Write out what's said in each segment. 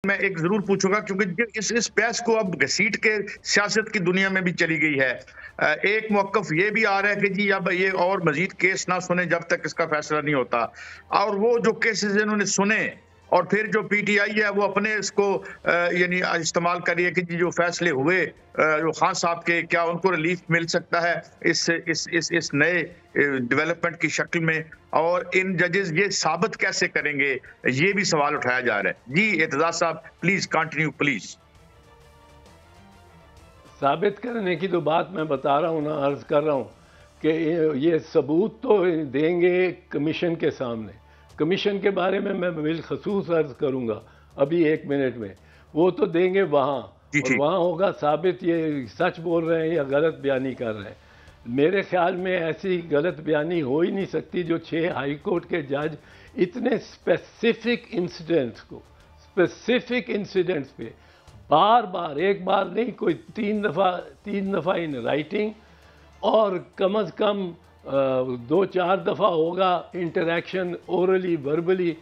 میں ایک ضرور پوچھوں گا کیونکہ اس بحث کو اب گھسیٹ کے سیاست کی دنیا میں بھی چلی گئی ہے۔ ایک موقف یہ بھی آ رہا ہے کہ جی اب یہ اور مزید کیس نہ سنیں جب تک اس کا فیصلہ نہیں ہوتا، اور وہ جو کیسز انہوں نے سنے اور پھر جو پی ٹی آئی ہے وہ اپنے اس کو یعنی استعمال کر رہی ہے کہ جی جو فیصلے ہوئے جو خان صاحب کے، کیا ان کو ریلیف مل سکتا ہے اس نئے ڈیولپمنٹ کی شکل میں، اور ان ججز یہ ثابت کیسے کریں گے، یہ بھی سوال اٹھایا جا رہا ہے۔ جی اعتزاز صاحب پلیز کنٹینیو پلیز۔ ثابت کرنے کی تو بات میں بتا رہا ہوں نا، عرض کر رہا ہوں کہ یہ ثبوت تو دیں گے کمیشن کے سامنے۔ کمیشن کے بارے میں بالخصوص عرض کروں گا ابھی 1 منٹ میں، وہ تو دیں گے وہاں، اور وہاں ہوگا ثابت یہ سچ بول رہے ہیں یا غلط بیانی کر رہے ہیں۔ میرے خیال میں ایسی غلط بیانی ہو ہی نہیں سکتی جو 6 ہائی کورٹ کے جج اتنے اسپیسیفک انسیڈنٹس پہ بار بار، ایک بار نہیں، کوئی 3 دفعہ ان رائٹنگ، اور کم از کم 2-4 دفعہ ہوگا انٹریکشن اورلی وربلی،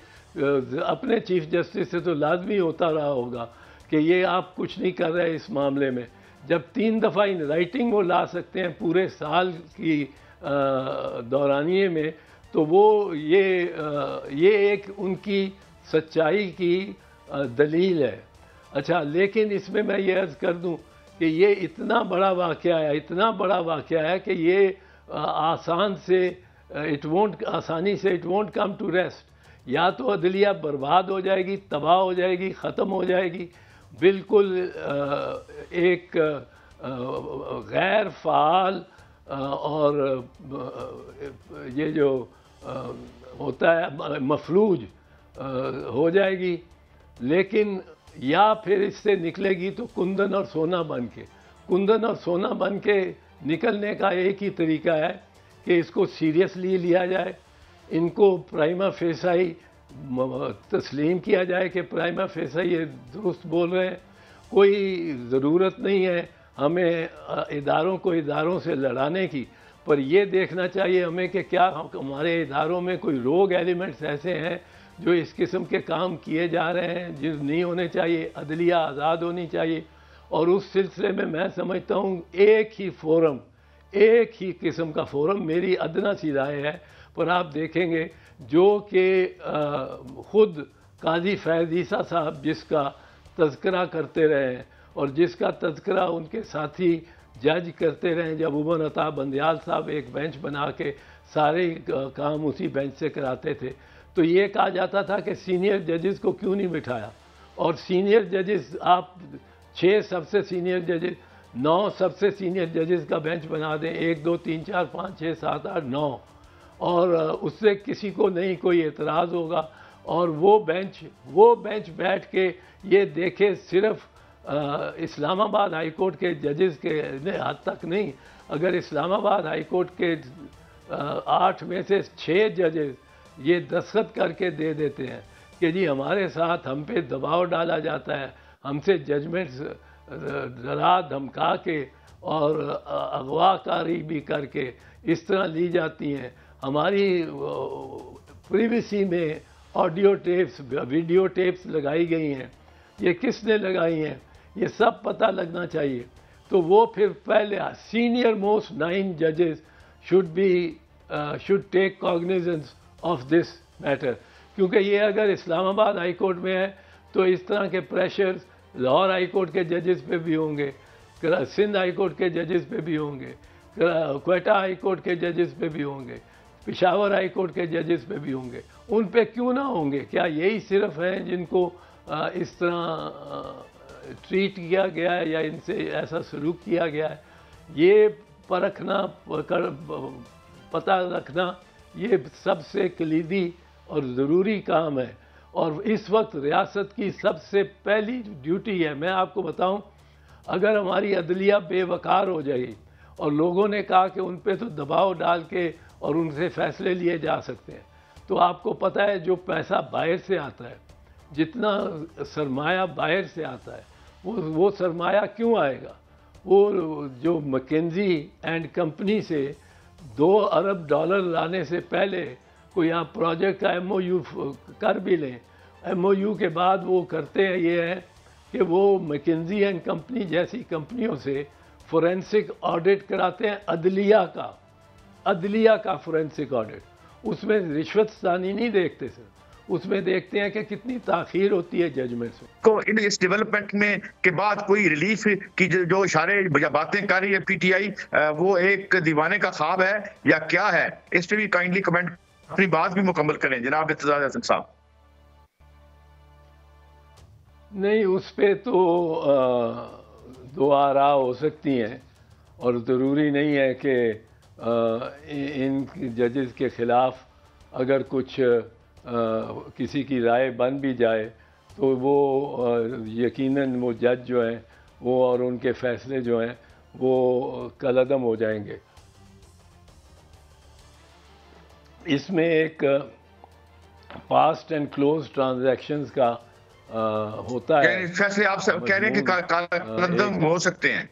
اپنے چیف جسٹس سے تو لازمی ہوتا رہا ہوگا کہ یہ آپ کچھ نہیں کر رہے اس معاملے میں۔ جب 3 دفعہ ان رائٹنگ وہ لا سکتے ہیں پورے سال کی دورانیے میں، تو وہ یہ ایک ان کی سچائی کی دلیل ہے۔ اچھا، لیکن اس میں یہ عرض کر دوں کہ یہ اتنا بڑا واقعہ ہے کہ یہ آسانی سے it won't come to rest. یا تو عدلیہ برباد ہو جائے گی، تباہ ہو جائے گی، ختم ہو جائے گی، بالکل ایک غیر فعال اور یہ جو ہوتا ہے مفلوج ہو جائے گی، لیکن یا پھر اس سے نکلے گی تو کندن اور سونا بن کے نکلنے کا ایک ہی طریقہ ہے کہ اس کو سیریسلی لیا جائے، ان کو پرائما فیسائی تسلیم کیا جائے کہ پرائما فیسائی یہ درست بول رہے ہیں۔ کوئی ضرورت نہیں ہے ہمیں اداروں کو اداروں سے لڑانے کی، پر یہ دیکھنا چاہیے ہمیں کہ کیا ہمارے اداروں میں کوئی روگ ایلیمنٹس ایسے ہیں جو اس قسم کے کام کیے جا رہے ہیں جو نہیں ہونے چاہیے۔ عدلیہ آزاد ہونی چاہیے، اور اس سلسلے میں میں سمجھتا ہوں ایک ہی قسم کا فورم میری ادنا سی رائے ہے، پر آپ دیکھیں گے جو کہ خود قاضی فیض عیسیٰ صاحب جس کا تذکرہ کرتے رہے ہیں، اور جس کا تذکرہ ان کے ساتھی جج کرتے رہے، جب عمر عطا بندیال صاحب ایک بینچ بنا کے سارے کام اسی بینچ سے کراتے تھے، تو یہ کہا جاتا تھا کہ سینئر ججز کو کیوں نہیں بٹھایا، اور سینئر ججز آپ 6 سب سے سینئر ججز، 9 سب سے سینئر ججز کا بینچ بنا دیں، 1 2 3 4 5 6 7 8 9، اور اس سے کسی کو نہیں کوئی اعتراض ہوگا، اور وہ بینچ بیٹھ کے یہ دیکھے صرف اسلام آباد ہائی کورٹ کے ججز کے حد تک نہیں، اگر اسلام آباد ہائی کورٹ کے 8 میں سے 6 ججز یہ دستخط کر کے دے دیتے ہیں کہ جی ہمارے ساتھ ہم پہ دباؤ ڈالا جاتا ہے، ہم سے ججمنٹس ڈرا دھمکا کے اور اغوا کاری بھی کر کے اس طرح لی جاتی ہیں، ہماری پریویسی میں آڈیو ٹیپس ویڈیو ٹیپس لگائی گئی ہیں، یہ کس نے لگائی ہیں، یہ سب پتہ لگنا چاہیے۔ تو وہ پھر پہلے سینئر موسٹ 9 ججز should take cognizance of this matter, کیونکہ یہ اگر اسلام آباد ہائی کورٹ میں ہے تو اس طرح کے پریشرز لاہور ہائی کورٹ کے ججز پہ بھی ہوں گے، سندھ ہائی کورٹ کے ججز پہ بھی ہوں گے، کوئٹہ ہائی کورٹ کے ججز پہ بھی ہوں گے، پشاور ہائی کورٹ کے ججز پہ بھی ہوں گے، ان پہ کیوں نہ ہوں گے؟ کیا یہی صرف ہیں جن کو اس طرح ٹریٹ کیا گیا ہے یا ان سے ایسا سلوک کیا گیا ہے؟ یہ پرکھنا، پتہ رکھنا، یہ سب سے کلیدی اور ضروری کام ہے، اور اس وقت ریاست کی سب سے پہلی ڈیوٹی ہے۔ میں آپ کو بتاؤں، اگر ہماری عدلیہ بے وقار ہو جائے اور لوگوں نے کہا کہ ان پہ تو دباؤ ڈال کے اور ان سے فیصلے لیے جا سکتے ہیں، تو آپ کو پتہ ہے جو پیسہ باہر سے آتا ہے، جتنا سرمایہ باہر سے آتا ہے، وہ سرمایہ کیوں آئے گا؟ وہ جو مکنزی اینڈ کمپنی سے $2 ارب لانے سے پہلے کوئی آپ پروجیکٹ کا MOU کر بھی لیں، ایم او یو کے بعد وہ کرتے ہیں یہ ہے کہ وہ میکنزی اینڈ کمپنی جیسی کمپنیوں سے فورینسک آڈٹ کراتے ہیں، عدلیہ کا فورینسک آڈٹ. اس میں رشوت ثانی نہیں دیکھتے سر، اس میں دیکھتے ہیں کہ کتنی تاخیر ہوتی ہے ججمنٹس میں. کو اس ڈیولپمنٹ میں کے بعد کوئی ریلیف کی جو اشارے یا باتیں کر رہی ہے پی ٹی آئی، وہ ایک دیوانے کا خواب ہے یا کیا ہے؟ اس پہ بھی کائنڈلی کمنٹ، اپنی بات بھی مکمل کریں جناب ارتضیٰ حسن صاحب. نہیں، اس پہ تو دو آراء ہو سکتی ہیں، اور ضروری نہیں ہے کہ ان ججز کے خلاف اگر کچھ کسی کی رائے بن بھی جائے تو وہ یقیناً وہ جج جو ہیں وہ اور ان کے فیصلے جو ہیں وہ کالعدم ہو جائیں گے. اس میں ایک پاسٹ اینڈ کلوز ٹرانزیکشنز کا ہوتا ہے. فیصلے آپ سے کہہ رہے ہیں کہ کالعدم ہو سکتے ہیں.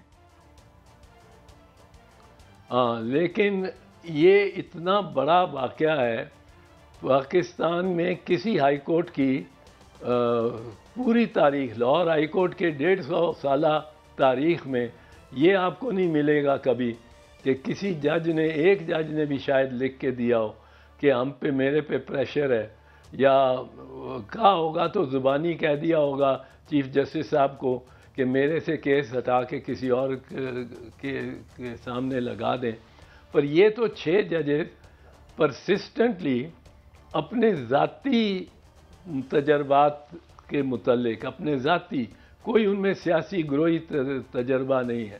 ہاں، لیکن یہ اتنا بڑا واقعہ ہے پاکستان میں. کسی ہائی کورٹ کی پوری تاریخ، لاہور ہائی کورٹ کے 150 سالہ تاریخ میں یہ آپ کو نہیں ملے گا کبھی کہ کسی جج نے، ایک جج نے بھی شاید لکھ کے دیا ہو کہ ہم پہ، میرے پہ پریشر ہے، یا کہا ہوگا تو زبانی کہہ دیا ہوگا چیف جسٹس صاحب کو کہ میرے سے کیس ہٹا کے کسی اور کے سامنے لگا دیں. پر یہ تو 6 ججز پرسسٹنٹلی اپنے ذاتی تجربات کے متعلق، اپنے ذاتی، کوئی ان میں سیاسی گروہی تجربہ نہیں ہے،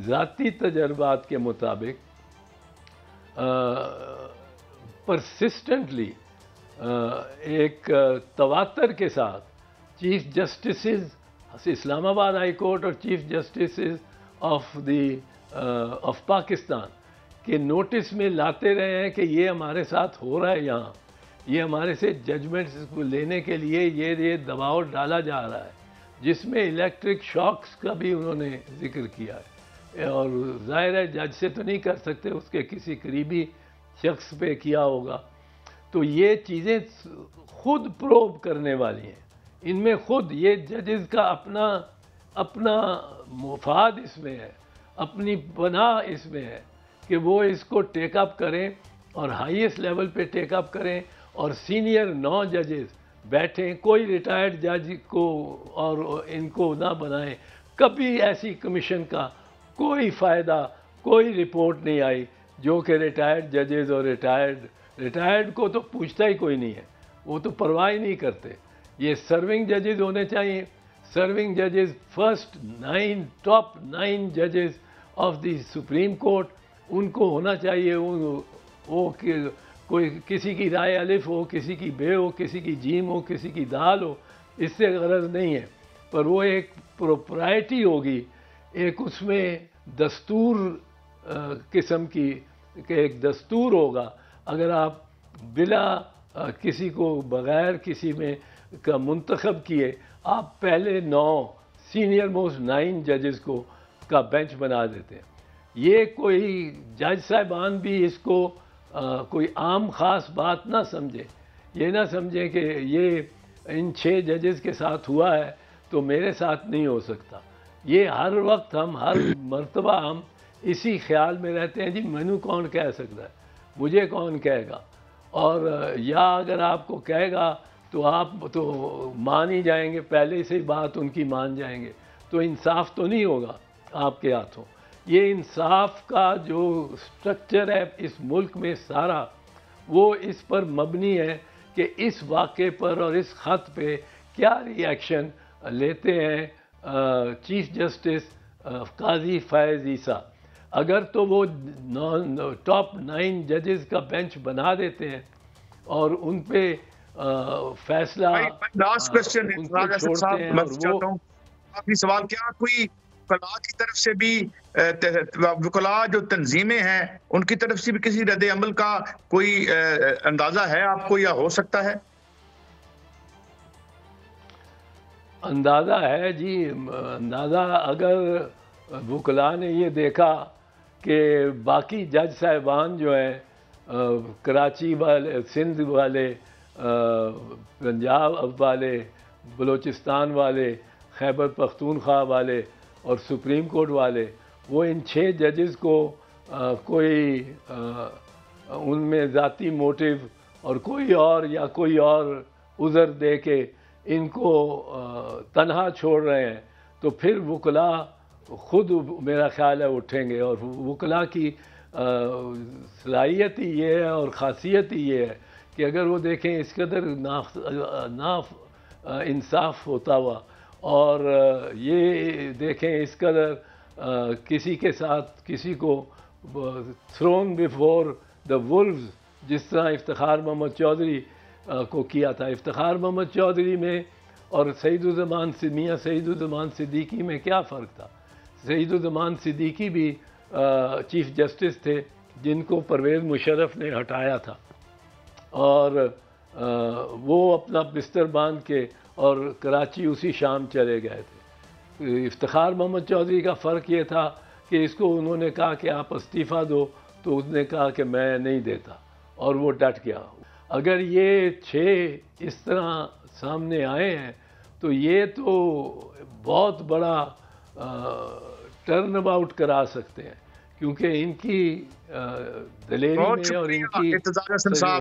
ذاتی تجربات کے مطابق پرسسٹنٹلی ایک تواتر کے ساتھ چیف جسٹسز اسلام آباد ہائی کورٹ اور چیف جسٹسز آف پاکستان کے نوٹس میں لاتے رہے ہیں کہ یہ ہمارے ساتھ ہو رہا ہے، یہاں یہ ہمارے سے ججمنٹس کو لینے کے لیے یہ دباؤ ڈالا جا رہا ہے، جس میں الیکٹرک شاکس کا بھی انہوں نے ذکر کیا ہے. اور ظاہر ہے جج سے تو نہیں کر سکتے، اس کے کسی قریبی شخص پہ کیا ہوگا. تو یہ چیزیں خود پروب کرنے والی ہیں. ان میں خود یہ ججز کا اپنا مفاد اس میں ہے، اپنی پناہ اس میں ہے کہ وہ اس کو ٹیک اپ کریں اور ہائیسٹ لیول پہ ٹیک اپ کریں، اور سینئر 9 ججز بیٹھیں، کوئی ریٹائرڈ جج کو اور ان کو نہ بنائیں. کبھی ایسی کمیشن کا کوئی فائدہ، کوئی رپورٹ نہیں آئی جو کہ ریٹائرڈ ججز اور ریٹائرڈ کو تو پوچھتا ہی کوئی نہیں ہے، وہ تو پرواہ ہی نہیں کرتے. یہ سرونگ ججز ہونے چاہیے. سرونگ ججز فرسٹ 9 ٹاپ 9 ججز آف دی سپریم کورٹ، ان کو ہونا چاہیے. وہ کوئی کسی کی رائے الف ہو، کسی کی بے ہو، کسی کی جیم ہو، کسی کی دال ہو، اس سے غرض نہیں ہے. پر وہ ایک پروپرائٹی ہوگی، ایک اس میں دستور قسم کی کہ ایک دستور ہوگا. اگر آپ بلا کسی کو، بغیر کسی میں کا منتخب کیے، آپ پہلے 9 سینئر موسٹ 9 ججز کو کا بینچ بنا دیتے ہیں. یہ کوئی جج صاحبان بھی اس کو کوئی عام خاص بات نہ سمجھے. یہ نہ سمجھیں کہ یہ ان 6 ججز کے ساتھ ہوا ہے تو میرے ساتھ نہیں ہو سکتا. یہ ہر وقت ہر مرتبہ ہم اسی خیال میں رہتے ہیں جی مینو کون کہہ سکتا ہے، مجھے کون کہے گا. اور یا اگر آپ کو کہے گا تو آپ تو مان ہی جائیں گے، پہلے سے ہی بات ان کی مان جائیں گے. تو انصاف تو نہیں ہوگا آپ کے ہاتھوں. یہ انصاف کا جو سٹرکچر ہے اس ملک میں سارا، وہ اس پر مبنی ہے کہ اس واقعے پر اور اس خط پہ کیا ری ایکشن لیتے ہیں چیف جسٹس قاضی فائز عیسیٰ. اگر تو وہ ٹاپ 9 ججز کا بینچ بنا دیتے ہیں اور ان پہ فیصلہ لاسٹ کوسچن چھوڑتے ہیں. اور وہ آخری سوال، کیا کوئی وکلاء کی طرف سے بھی، وکلاء جو تنظیمیں ہیں ان کی طرف سے بھی کسی رد عمل کا کوئی اندازہ ہے آپ کو یا ہو سکتا ہے؟ اندازہ ہے جی، اندازہ اگر وکلاء نے یہ دیکھا کہ باقی جج صاحبان جو ہیں کراچی والے، سندھ والے، پنجاب والے، بلوچستان والے، خیبر پختونخوا والے اور سپریم کورٹ والے، وہ ان 6 ججز کو کوئی ان میں ذاتی موٹیو اور کوئی اور عذر دے کے ان کو تنہا چھوڑ رہے ہیں، تو پھر وکلاء خود میرا خیال ہے اٹھیں گے. اور وکلاء کی صلاحیت ہی یہ ہے اور خاصیت ہی یہ ہے کہ اگر وہ دیکھیں اس قدر انصاف ہوتا ہوا، اور یہ دیکھیں اس قدر کسی کے ساتھ کسی کو تھرون بیفور دا ولفز، جس طرح افتخار محمد چودھری کو کیا تھا. افتخار محمد چودھری میں اور میاں سعید الزمان صدیقی میں کیا فرق تھا؟ سعید الزمان صدیقی بھی چیف جسٹس تھے جن کو پرویز مشرف نے ہٹایا تھا، اور وہ اپنا بستر باندھ کے اور کراچی اسی شام چلے گئے تھے. افتخار محمد چودھری کا فرق یہ تھا کہ اس کو انہوں نے کہا کہ آپ استعفیٰ دو، تو اس نے کہا کہ میں نہیں دیتا، اور وہ ڈٹ گیا. اگر یہ 6 اس طرح سامنے آئے ہیں تو یہ تو بہت بڑا ٹرن اباؤٹ کرا سکتے ہیں، کیونکہ ان کی دلیری میں اور ان کی